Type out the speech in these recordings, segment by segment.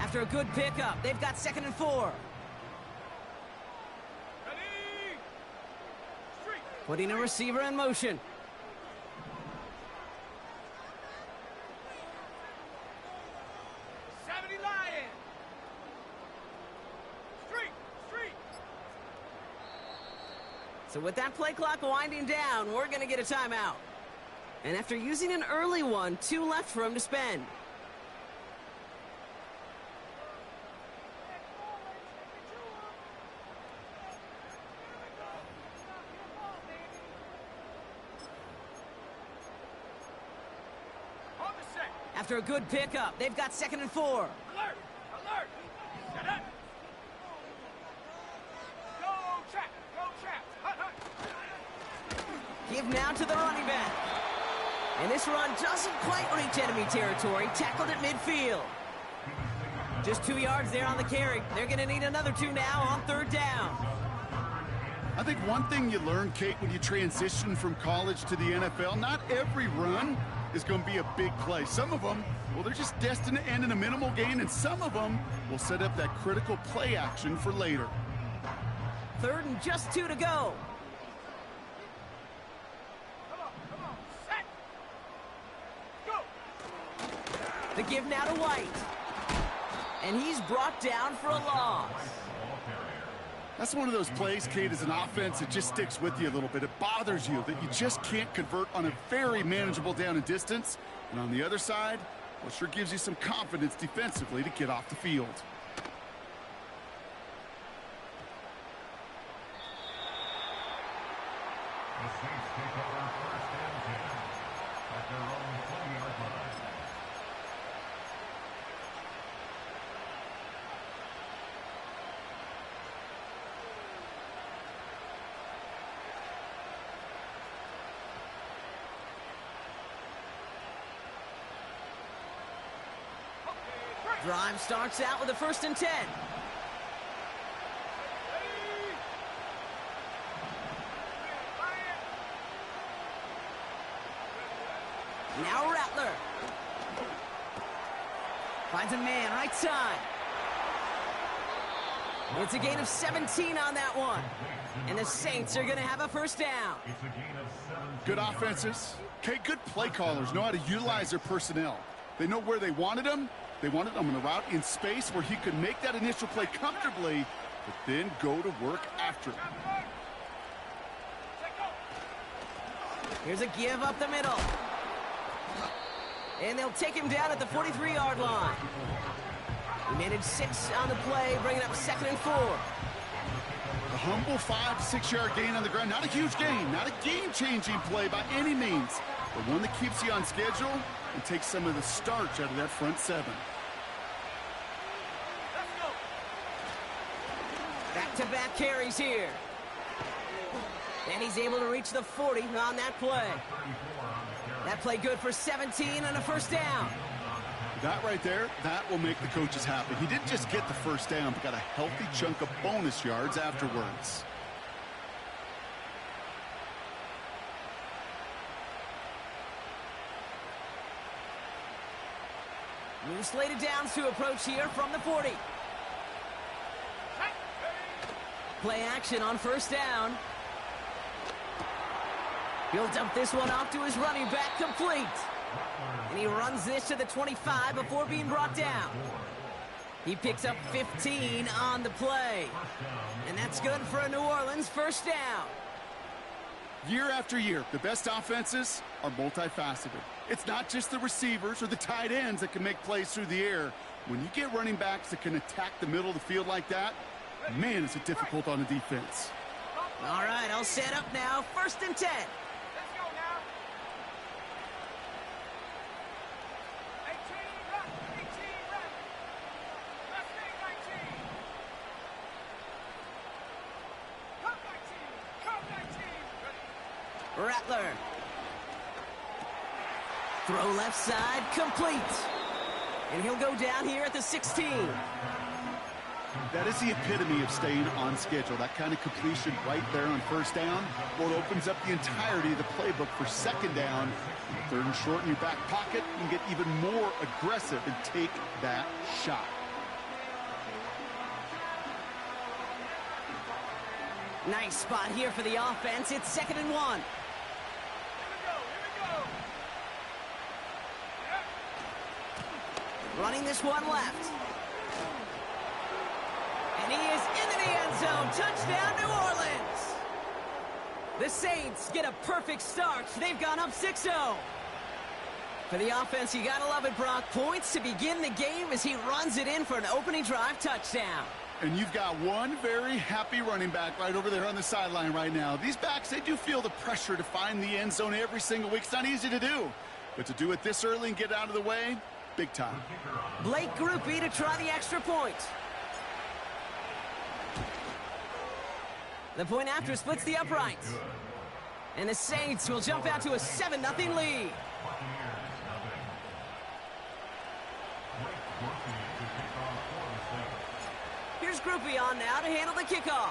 After a good pickup, they've got 2nd and 4. Putting a receiver in motion. So with that play clock winding down, we're going to get a timeout. And after using an early one, 2 left for him to spend. After a good pickup, they've got 2nd and 4. Alert! Alert! Set up! Go trap! Go trap! Hut, hut. Give now to the running back. And this run doesn't quite reach enemy territory. Tackled at midfield. Just 2 yards there on the carry. They're going to need another 2 now on 3rd down. I think one thing you learn, Kate, when you transition from college to the NFL, not every run is going to be a big play. Some of them, well, they're just destined to end in a minimal gain, and some of them will set up that critical play action for later. 3rd and just 2 to go. Come on, set! Go! The give now to White. And he's brought down for a loss. That's one of those plays, Kate, as an offense, it just sticks with you a little bit. It bothers you that you just can't convert on a very manageable down and distance. And on the other side, well, sure gives you some confidence defensively to get off the field. The Saints take over 1st and 10 at their own 20-yard line. Drive starts out with a 1st and 10. Now Rattler. Finds a man right side. It's a gain of 17 on that one. And the Saints are going to have a 1st down. It's a gain of 7. Good offenses. Okay, good play callers know how to utilize their personnel. They know where they wanted them. They wanted him on a route in space where he could make that initial play comfortably, but then go to work after it. Here's a give up the middle. And they'll take him down at the 43-yard line. He managed 6 on the play, bringing up 2nd and 4. A humble 5-6-yard gain on the ground. Not a huge gain, not a game-changing play by any means, but one that keeps you on schedule and takes some of the starch out of that front 7. Back-to-back carries here. And he's able to reach the 40 on that play. That play good for 17 and a 1st down. That right there, that will make the coaches happy. He didn't just get the 1st down, but got a healthy chunk of bonus yards afterwards. New slated downs to approach here from the 40. Play action on 1st down. He'll dump this one off to his running back, complete. And he runs this to the 25 before being brought down. He picks up 15 on the play. And that's good for a New Orleans 1st down. Year after year, the best offenses are multifaceted. It's not just the receivers or the tight ends that can make plays through the air. When you get running backs that can attack the middle of the field like that, man, is it difficult on the defense. All right, I'll set up now. 1st and 10. Let's go now. 18, run. 18, run. Left wing, 19. Come 19. Come 19. Rattler. Throw left side, complete. And he'll go down here at the 16. That is the epitome of staying on schedule. That kind of completion right there on 1st down. Well, it opens up the entirety of the playbook for 2nd down. 3rd and short in your back pocket, you can get even more aggressive and take that shot. Nice spot here for the offense. It's 2nd and 1. Here we go, here we go. Yep. Running this one left. And he is into the end zone. Touchdown, New Orleans. The Saints get a perfect start. They've gone up 6-0. For the offense, you gotta love it, Brock. Points to begin the game as he runs it in for an opening drive touchdown. And you've got one very happy running back right over there on the sideline right now. These backs, they do feel the pressure to find the end zone every single week. It's not easy to do. But to do it this early and get out of the way, big time. Blake Groupie to try the extra point. The point after splits the uprights. And the Saints will jump out to a 7-0 lead. Here's Groupie on now to handle the kickoff.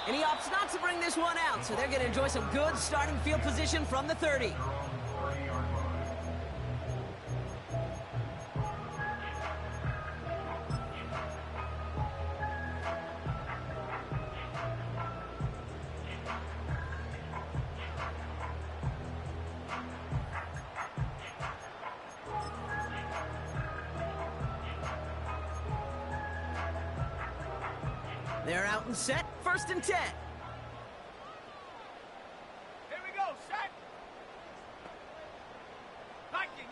And he opts not to bring this one out, so they're going to enjoy some good starting field position from the 30. They're out and set, 1st and 10. Here we go, set. Viking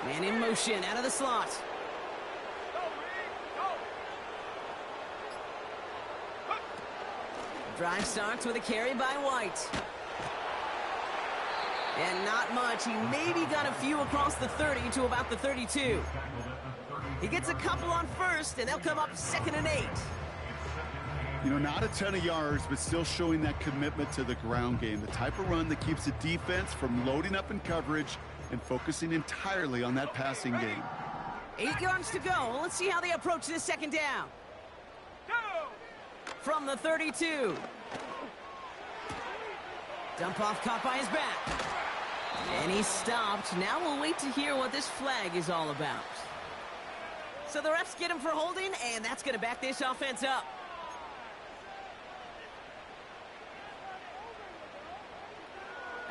18. Man in motion, out of the slot. Go, Reed, go. Drive starts with a carry by White. And not much. He maybe got a few across the 30 to about the 32. He gets a couple on 1st, and they'll come up 2nd and 8. You know, not a ton of yards, but still showing that commitment to the ground game. The type of run that keeps the defense from loading up in coverage and focusing entirely on that passing game. 8 yards to go. Let's see how they approach this 2nd down. Go. From the 32. Dump off caught by his back. And he's stopped. Now we'll wait to hear what this flag is all about. So the refs get him for holding, and that's going to back this offense up.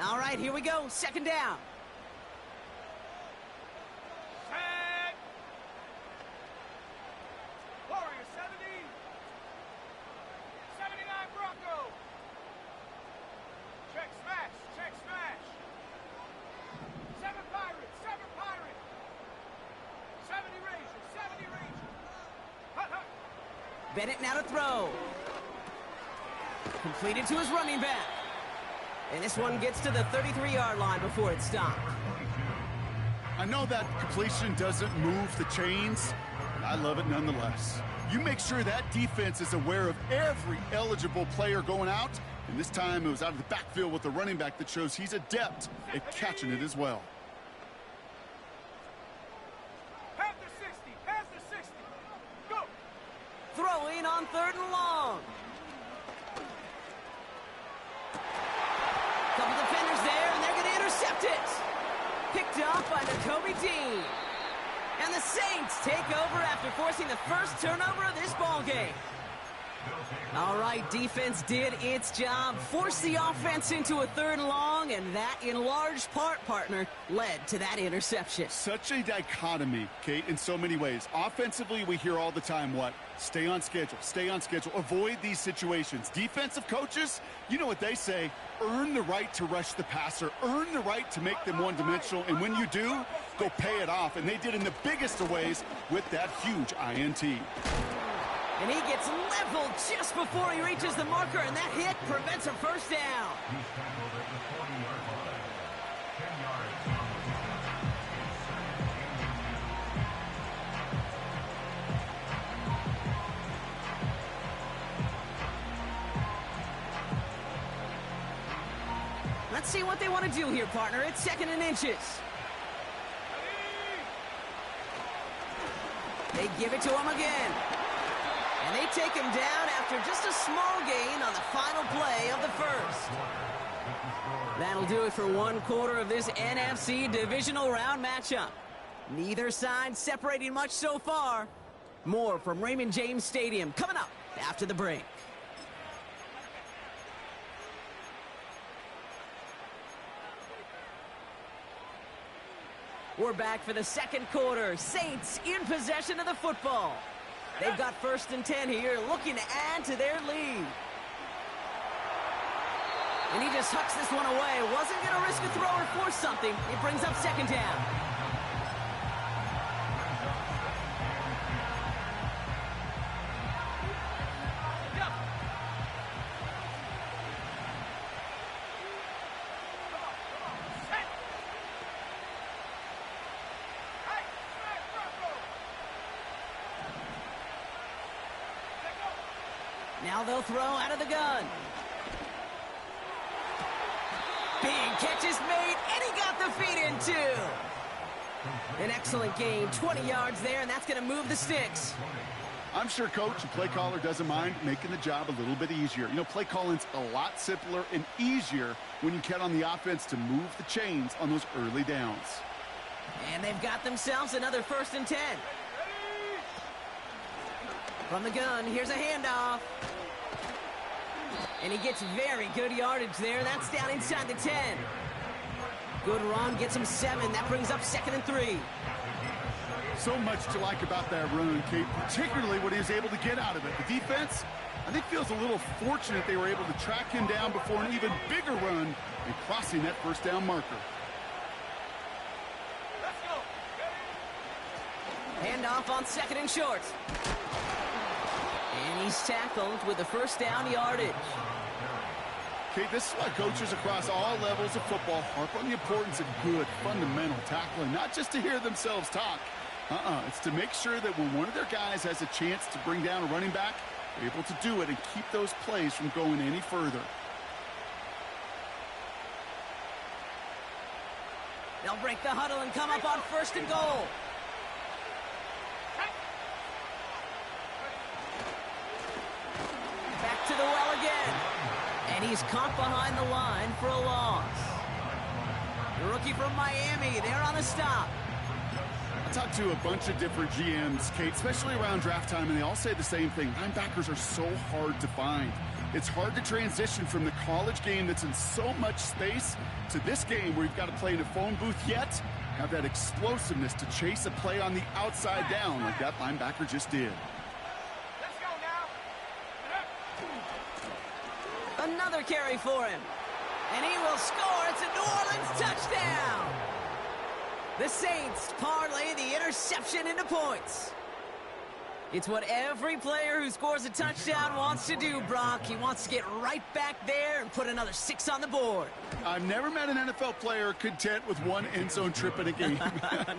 All right, here we go. 2nd down. Set. Warrior 70. 79 Bronco. Check smash, check smash. 7 Pirates, 7 Pirates. 70 Rangers, 70 Rangers. Hut, hut. Bennett now to throw. Completed to his running back. And this one gets to the 33-yard line before it's stopped. I know that completion doesn't move the chains, but I love it nonetheless. You make sure that defense is aware of every eligible player going out, and this time it was out of the backfield with the running back that shows he's adept at catching it as well. Pass the 60, pass the 60. Go. Throwing on 3rd and long. Couple defenders there, and they're going to intercept it. Picked off by Nakobe Dean. And the Saints take over after forcing the first turnover of this ball game. All right, defense did its job, forced the offense into a 3rd and long, and that, in large part, partner, led to that interception. Such a dichotomy, Kate, in so many ways. Offensively, we hear all the time what? Stay on schedule, avoid these situations. Defensive coaches, you know what they say, earn the right to rush the passer, earn the right to make them one-dimensional, and when you do, go pay it off, and they did in the biggest of ways with that huge INT. And he gets leveled just before he reaches the marker, and that hit prevents a 1st down. He's tackled at the 40-yard line. 10 yards. Let's see what they want to do here, partner. It's 2nd and inches. They give it to him again. And they take him down after just a small gain on the final play of the 1st. That'll do it for one quarter of this NFC divisional round matchup. Neither side separating much so far. More from Raymond James Stadium coming up after the break. We're back for the second quarter. Saints in possession of the football. They've got 1st and 10 here, looking to add to their lead. And he just hucks this one away. Wasn't going to risk a throw or force something. It brings up 2nd down. Now they'll throw out of the gun. Big catch is made, and he got the feet in too. An excellent game, 20 yards there, and that's going to move the sticks. I'm sure coach and play caller doesn't mind making the job a little bit easier. You know, play calling's a lot simpler and easier when you count on the offense to move the chains on those early downs. And they've got themselves another 1st and 10. From the gun, here's a handoff. And he gets very good yardage there. That's down inside the 10. Good run, gets him 7. That brings up 2nd and 3. So much to like about that run, Kate, particularly what he was able to get out of it. The defense, I think, feels a little fortunate they were able to track him down before an even bigger run and crossing that 1st down marker. Handoff on 2nd and short. And he's tackled with the 1st down yardage. Okay, this is why coaches across all levels of football harp on the importance of good, fundamental tackling, not just to hear themselves talk. It's to make sure that when one of their guys has a chance to bring down a running back, they're able to do it and keep those plays from going any further. They'll break the huddle and come up on 1st and goal. Back to the well again. And he's caught behind the line for a loss. The rookie from Miami, they're on the stop. I talked to a bunch of different GMs, Kate, especially around draft time, and they all say the same thing. Linebackers are so hard to find. It's hard to transition from the college game that's in so much space to this game where you've got to play in a phone booth yet have that explosiveness to chase a play on the outside down like that linebacker just did. Let's go now. Another carry for him. And he will score. It's a New Orleans touchdown. The Saints parlay the interception into points. It's what every player who scores a touchdown wants to do, Brock. He wants to get right back there and put another 6 on the board. I've never met an NFL player content with one end zone trip in a game.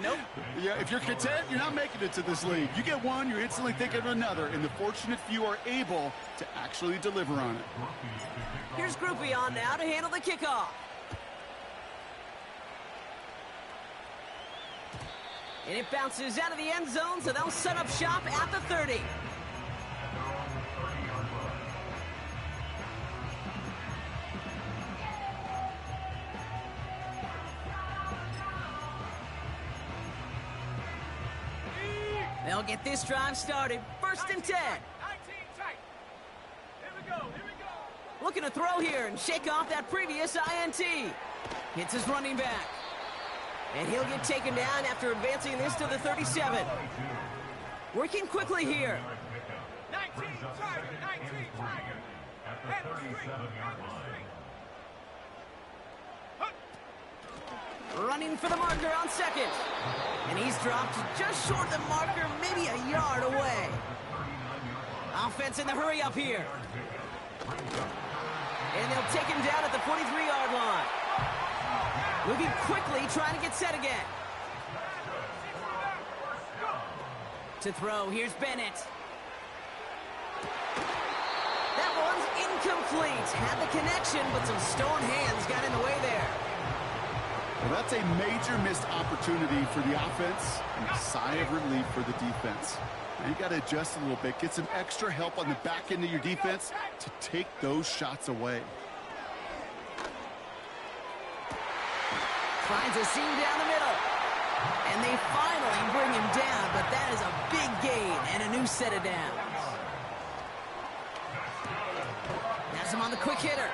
Nope. Yeah, if you're content, you're not making it to this league. You get one, you're instantly thinking of another, and the fortunate few are able to actually deliver on it. Here's Groupie on now to handle the kickoff. And it bounces out of the end zone, so they'll set up shop at the 30. They'll get this drive started. 1st and 10. 19 tight. Here we go. Looking to throw here and shake off that previous INT. Hits his running back. And he'll get taken down after advancing this to the 37. Working quickly here. 19 tight. 19 tight. Head straight. Running for the marker on 2nd. And he's dropped just short of the marker, maybe a yard away. Offense in the hurry up here. And they'll take him down at the 43-yard line. Moving quickly, trying to get set again. To throw, here's Bennett. That one's incomplete. Had the connection, but some stone hands got in the way there. Well, that's a major missed opportunity for the offense and a sigh of relief for the defense. Now you got to adjust a little bit, get some extra help on the back end of your defense to take those shots away. Finds a seam down the middle. And they finally bring him down, but that is a big gain and a new set of downs. Has him on the quick hitter.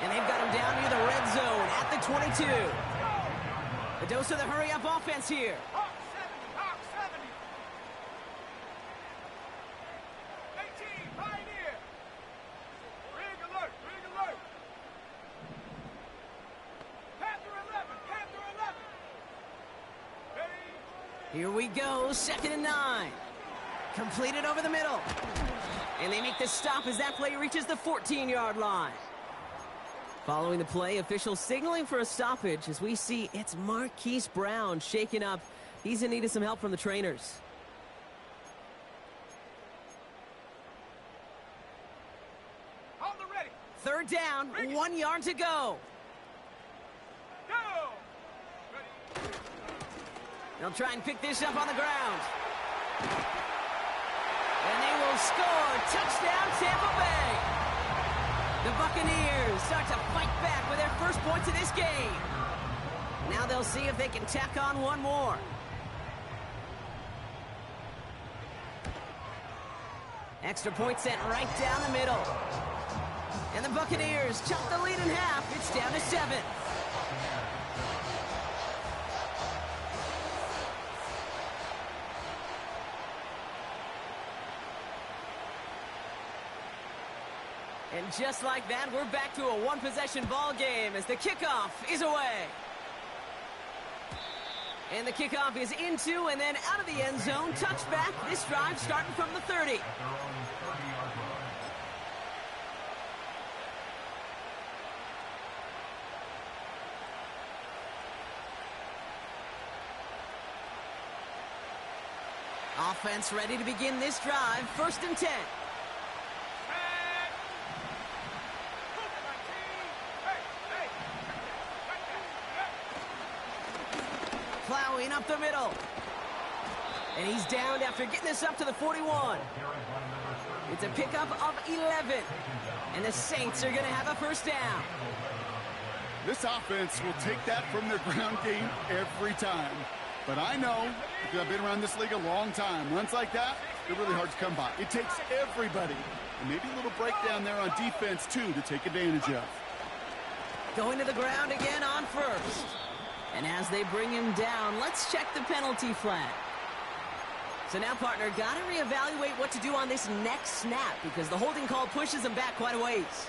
And they've got him down near the red zone at the 22. A dose of the hurry-up offense here. Hawk 70, Hawk 70. 18, Pioneer. Rig alert, rig alert. Panther 11, Panther 11. Ready? Here we go, 2nd and 9. Completed over the middle. And they make the stop as that play reaches the 14-yard line. Following the play, officials signaling for a stoppage as we see it's Marquise Brown shaken up. He's in need of some help from the trainers. On the ready. 3rd down, 1 yard to go. Go. Ready. They'll try and pick this up on the ground. And they will score. Touchdown, Tampa Bay. The Buccaneers start to fight back with their first points of this game. Now they'll see if they can tack on one more. Extra point sent right down the middle. And the Buccaneers chop the lead in half. It's down to 7. And just like that, we're back to a one-possession ball game as the kickoff is away. And the kickoff is into and then out of the end zone. Touchback. This drive starting from the 30. Offense ready to begin this drive. 1st and 10. Plowing up the middle. And he's down after getting this up to the 41. It's a pickup of 11. And the Saints are going to have a 1st down. This offense will take that from their ground game every time. But I know, because I've been around this league a long time, runs like that, they're really hard to come by. It takes everybody. And maybe a little breakdown there on defense, too, to take advantage of. Going to the ground again on 1st. And as they bring him down, let's check the penalty flag. So now, partner, got to reevaluate what to do on this next snap because the holding call pushes him back quite a ways.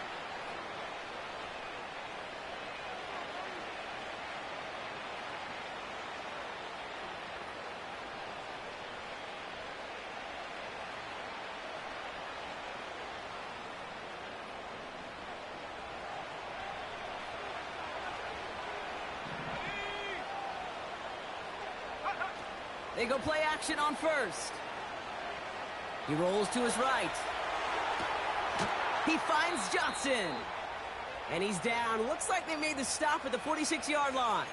They go play action on 1st. He rolls to his right. He finds Johnson. And he's down. Looks like they made the stop at the 46-yard line.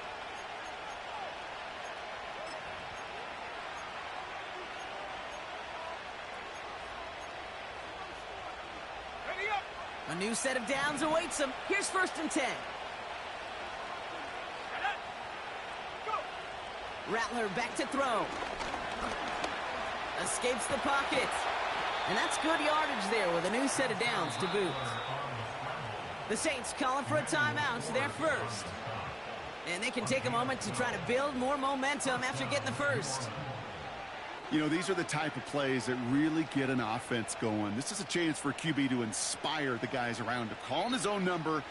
Ready up. A new set of downs awaits him. Here's 1st and 10. Rattler back to throw. Escapes the pocket. And that's good yardage there with a new set of downs to boot. The Saints calling for a timeout. They're 1st. And they can take a moment to try to build more momentum after getting the 1st. You know, these are the type of plays that really get an offense going. This is a chance for QB to inspire the guys around him. Calling his own number,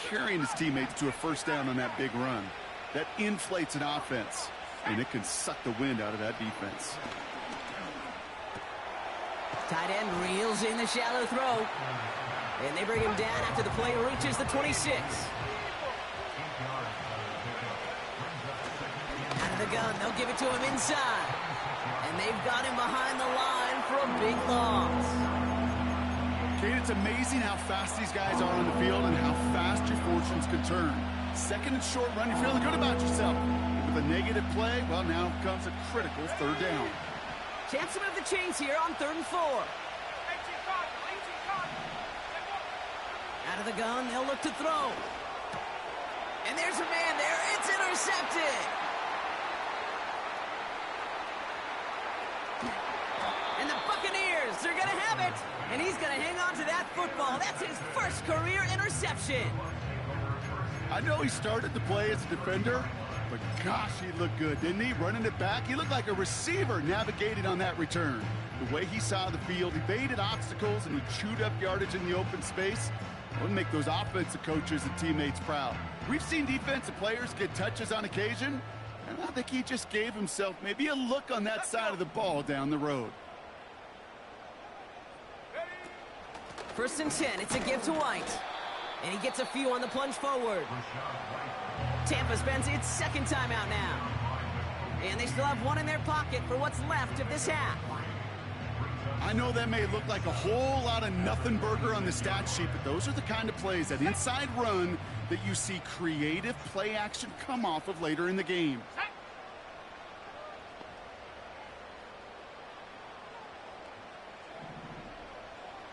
carrying his teammates to a 1st down on that big run. That inflates an offense. And it can suck the wind out of that defense. Tight end reels in the shallow throw. And they bring him down after the play reaches the 26. Out of the gun, they'll give it to him inside. And they've got him behind the line for a big loss. Kate, it's amazing how fast these guys are on the field and how fast your fortunes can turn. 2nd and short run, you're feeling good about yourself. With a negative play, well, now comes a critical 3rd down. Chance to move the chains here on 3rd and 4. Out of the gun, they'll look to throw. And there's a man there. It's intercepted. And the Buccaneers, they're going to have it. And he's going to hang on to that football. That's his first career interception. I know he started the play as a defender, but gosh, he looked good, didn't he? Running it back, he looked like a receiver navigating on that return. The way he saw the field, he baited obstacles, and he chewed up yardage in the open space. It would make those offensive coaches and teammates proud. We've seen defensive players get touches on occasion, and I think he just gave himself maybe a look on that side of the ball down the road. 1st and 10, it's a give to White. And he gets a few on the plunge forward. Tampa spends its second timeout now. And they still have one in their pocket for what's left of this half. I know that may look like a whole lot of nothing burger on the stat sheet, but those are the kind of plays, that inside run, that you see creative play action come off of later in the game.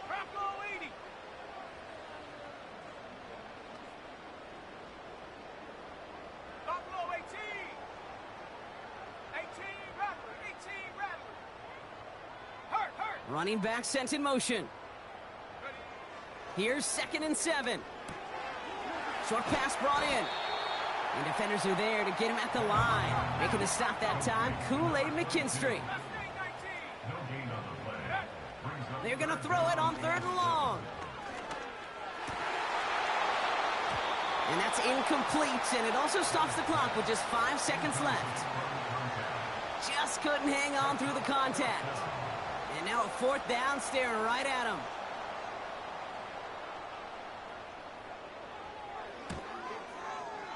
Bronco 80. Buffalo 18. 18 Rattler. 18 Rattler. Hurt. Running back sent in motion. Here's 2nd and 7. Short pass brought in. And defenders are there to get him at the line. Making the stop that time, Kool-Aid McKinstry. They're going to throw it on 3rd and long. And that's incomplete, and it also stops the clock with just 5 seconds left. Just couldn't hang on through the contact. And now a 4th down staring right at him.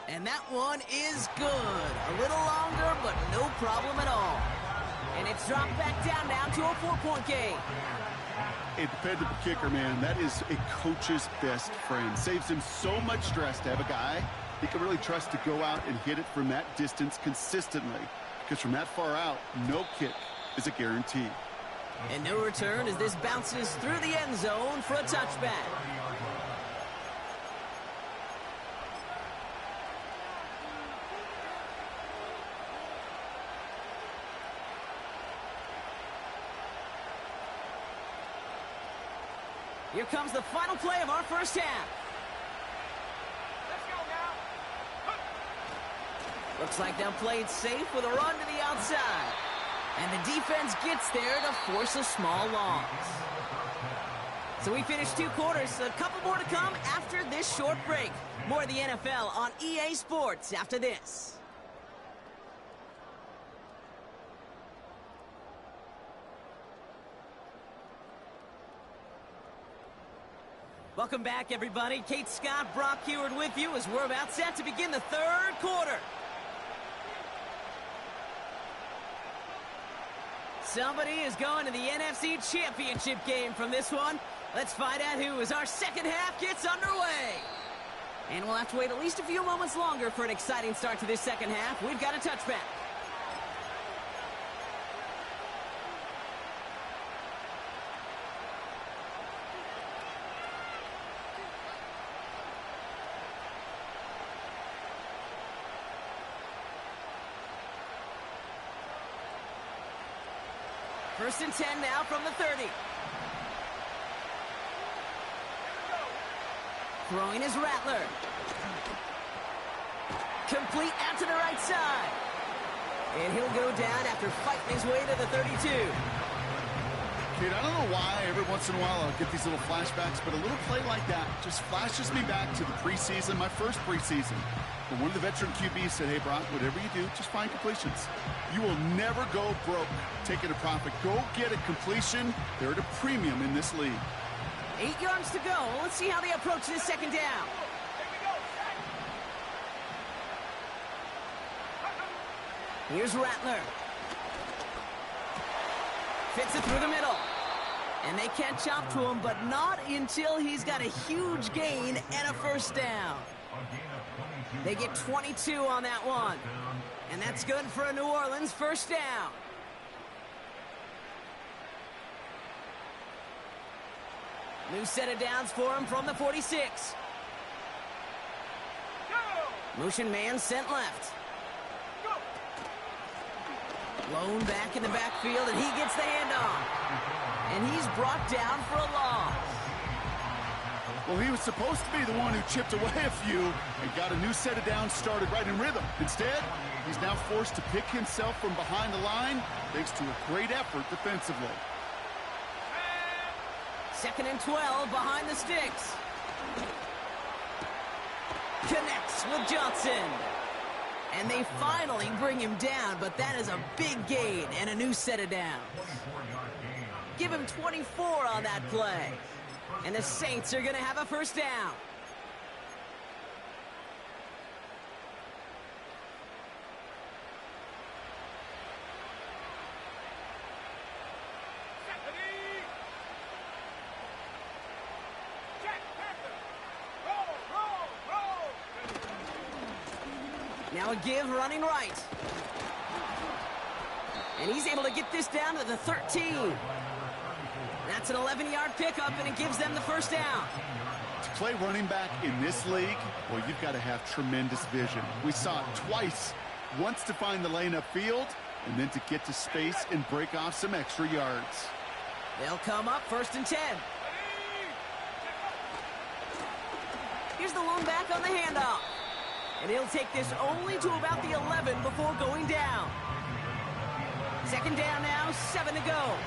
And that one is good. A little longer, but no problem at all. And it's dropped back down now to a 4-point game. A dependable kicker, man, that is a coach's best friend. Saves him so much stress to have a guy he can really trust to go out and hit it from that distance consistently. Because from that far out, no kick is a guarantee. And no return as this bounces through the end zone for a touchback. Here comes the final play of our first half. Let's go now. Looks like they'll play it safe with a run to the outside. And the defense gets there to force a small loss. So we finished 2 quarters. A couple more to come after this short break. More of the NFL on EA Sports after this. Welcome back, everybody. Kate Scott, Brock Heward with you as we're about set to begin the 3rd quarter. Somebody is going to the NFC Championship game from this one. Let's find out who as our second half gets underway. And we'll have to wait at least a few moments longer for an exciting start to this second half. We've got a touchback. First and 10 now from the 30. Throwing is Rattler. Complete out to the right side. And he'll go down after fighting his way to the 32. Kate, I don't know why every once in a while I'll get these little flashbacks, but a little play like that just flashes me back to the preseason, my first preseason. But one of the veteran QBs said, hey, Brock, whatever you do, just find completions. You will never go broke taking a profit. Go get a completion. They're at a premium in this league. 8 yards to go. Let's see how they approach this second down. Here's Rattler. Fits it through the middle. And they catch up to him, but not until he's got a huge gain and a first down. They get 22 on that one. And that's good for a New Orleans first down. New set of downs for him from the 46. Motion man sent left. Go. Blown back in the backfield, and he gets the handoff. And he's brought down for a loss. Well, he was supposed to be the one who chipped away a few and got a new set of downs started right in rhythm. Instead, he's now forced to pick himself from behind the line thanks to a great effort defensively. 2nd and 12 behind the sticks. Connects with Johnson. And they finally bring him down, but that is a big gain and a new set of downs. Give him 24 on that play. And the Saints are going to have a first down. Stephanie. Jack Panther. Roll. Now a give running right. And he's able to get this down to the 13. That's an 11-yard pickup, and it gives them the first down. To play running back in this league, well, you've got to have tremendous vision. We saw it twice. Once to find the lane upfield, and then to get to space and break off some extra yards. They'll come up 1st and 10. Here's the lone back on the handoff. And he'll take this only to about the 11 before going down. 2nd down now, 7 to go.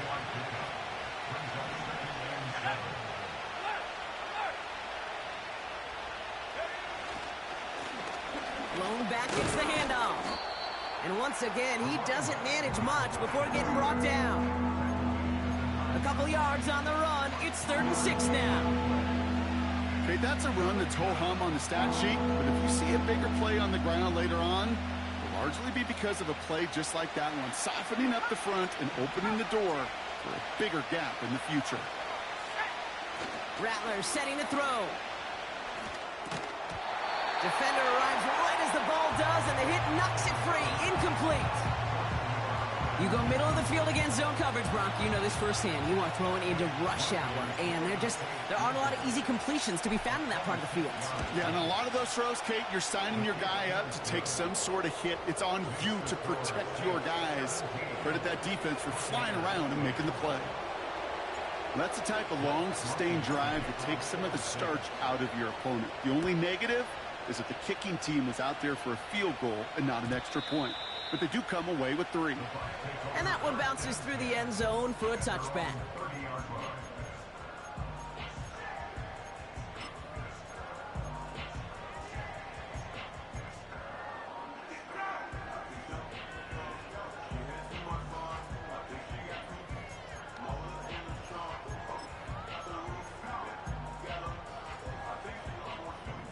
Lone back gets the handoff. And once again, he doesn't manage much before getting brought down. A couple yards on the run. It's 3rd and 6 now. Okay, that's a run that's ho-hum on the stat sheet, but if you see a bigger play on the ground later on, it'll largely be because of a play just like that one, softening up the front and opening the door for a bigger gap in the future. Rattler setting to throw. Defender arrives right as the ball does, and the hit knocks it free. Incomplete. You go middle of the field against zone coverage, Brock. You know this firsthand. You are throwing into rush hour, and there aren't a lot of easy completions to be found in that part of the field. Yeah, and a lot of those throws, Kate, you're signing your guy up to take some sort of hit. It's on you to protect your guys. Credit that defense for flying around and making the play. That's the type of long, sustained drive that takes some of the starch out of your opponent. The only negative is that the kicking team was out there for a field goal and not an extra point. But they do come away with 3. And that one bounces through the end zone for a touchback.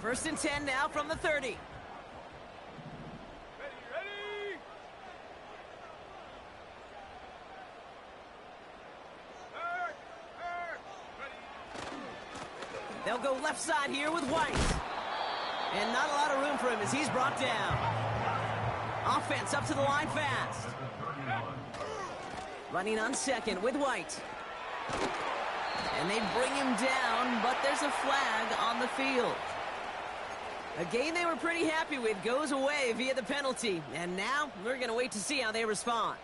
First and 10 now from the 30. Ready. They'll go left side here with White. And not a lot of room for him as he's brought down. Offense up to the line fast. Running on 2nd with White. And they bring him down, but there's a flag on the field. A game they were pretty happy with goes away via the penalty. And now we're going to wait to see how they respond.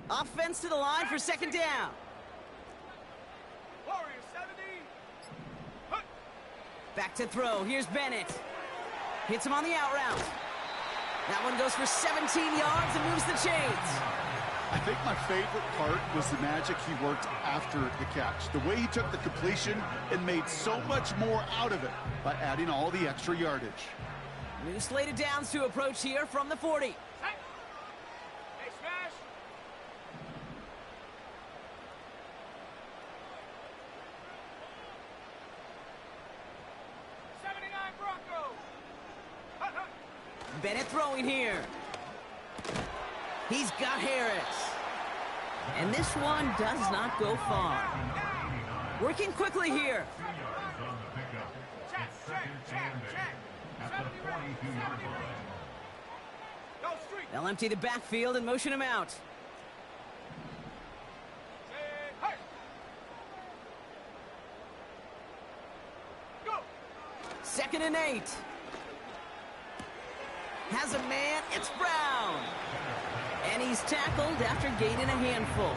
Offense to the line for second down. Warriors 70. Hut. Back to throw. Here's Bennett. Hits him on the out route. That one goes for 17 yards and moves the chains. I think my favorite part was the magic he worked after the catch. The way he took the completion and made so much more out of it by adding all the extra yardage. New slated downs to approach here from the 40. Set. Hey, smash. '79 Broncos. Hut, hut. Bennett throwing here. He's got Harris. And this one does not go far. Working quickly here. 2 yards on the pickup. Check, It's check, second check, and 10 check. at 70 the range, 22-yard 70 line. range. Go street. They'll empty the backfield and motion him out. Hey. Go. 2nd and 8. Has a man. It's Brown. And he's tackled after gaining a handful.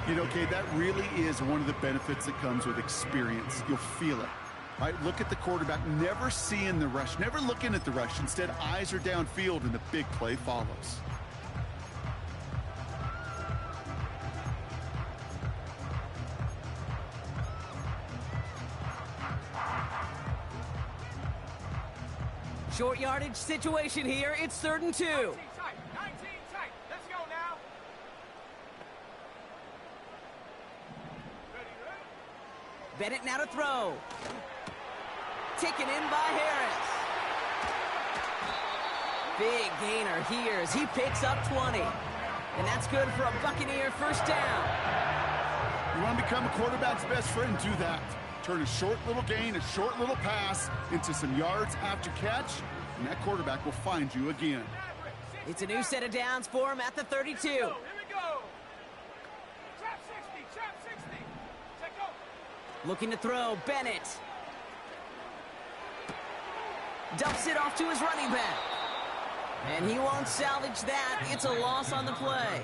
You know, Kate, that really is one of the benefits that comes with experience. You'll feel it. Right? Look at the quarterback, never seeing the rush, never looking at the rush. Instead, eyes are downfield, and the big play follows. Short yardage situation here. It's 3rd and 2. 19 tight. 19 tight. Let's go now. Ready, ready. Bennett now to throw. Taken in by Harris. Big gainer here as he picks up 20. And that's good for a Buccaneer first down. You want to become a quarterback's best friend? Do that. Turn a short little gain, a short little pass into some yards after catch, and that quarterback will find you again. It's a new set of downs for him at the 32. Here we go. Trap 60. Trap 60. Check go. Looking to throw. Bennett. Dumps it off to his running back. And he won't salvage that. It's a loss on the play.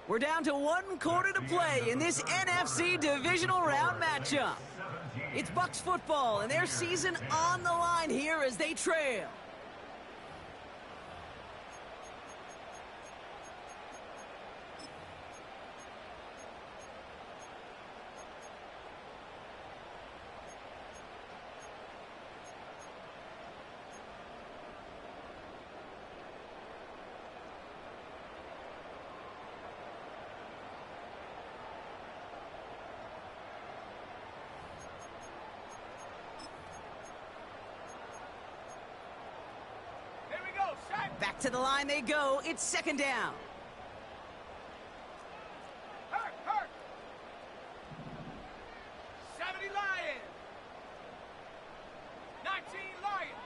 We're down to 1 quarter to play in this NFC divisional round matchup. It's Bucs football and their season on the line here as they trail. Here we go. Set. Back to the line they go. It's 2nd down. Hurt, hurt. 70 Lion. 19 Lion.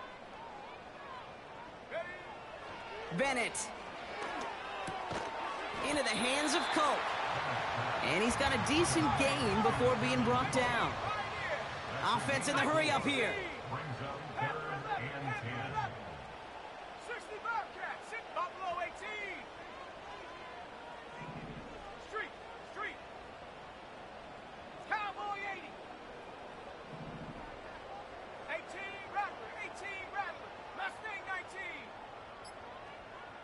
Ready. Bennett. Into the hands of Colt. And he's got a decent gain before being brought down. Offense in the hurry up here. Brings up 3rd and 10. 60 Bobcats. Sit Buffalo 18. Street, street. Cowboy 80. 18 Rattler, 18 Rattler. Mustang 19.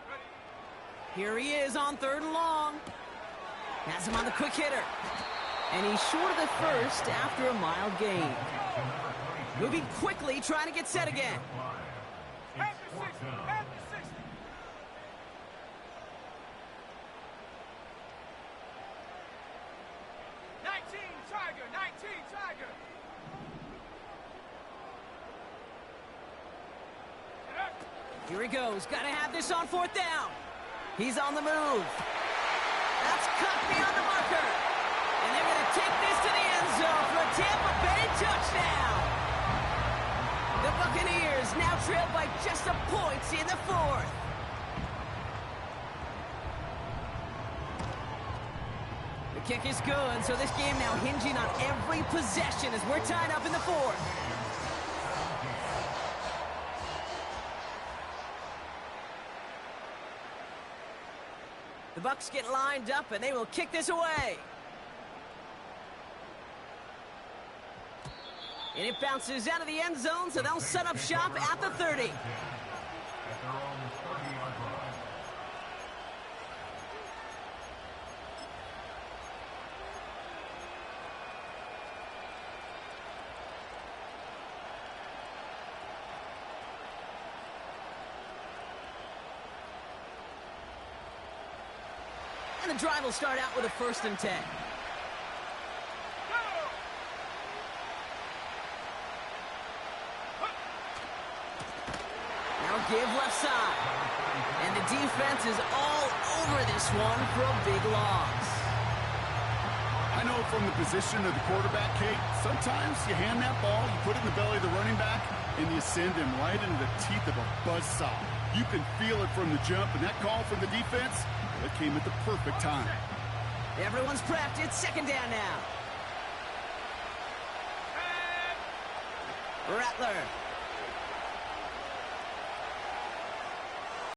Ready. Here he is on 3rd and long. Has him on the quick hitter. And he's short of the first after a mild gain. Moving quickly, trying to get set again. Head to 60, head to 60. 19 Tiger, 19 Tiger. Get up. Here he goes. Got to have this on 4th down. He's on the move. That's cut beyond the marker. And they're going to take this to the end zone for a Tampa Bay touchdown. The Buccaneers now trail by just a point in the 4th. The kick is good, so this game now hinging on every possession as we're tied up in the 4th. The Bucs get lined up, and they will kick this away. And it bounces out of the end zone, so they'll set up shop at the 30. At their own 30-yard line. And the drive will start out with a 1st and 10. Now give left side. And the defense is all over this one for a big loss. I know from the position of the quarterback, Kate, sometimes you hand that ball, you put it in the belly of the running back, and you send him right into the teeth of a buzzsaw. You can feel it from the jump, and that call from the defense, that came at the perfect time. Everyone's prepped. It's 2nd down now. Rattler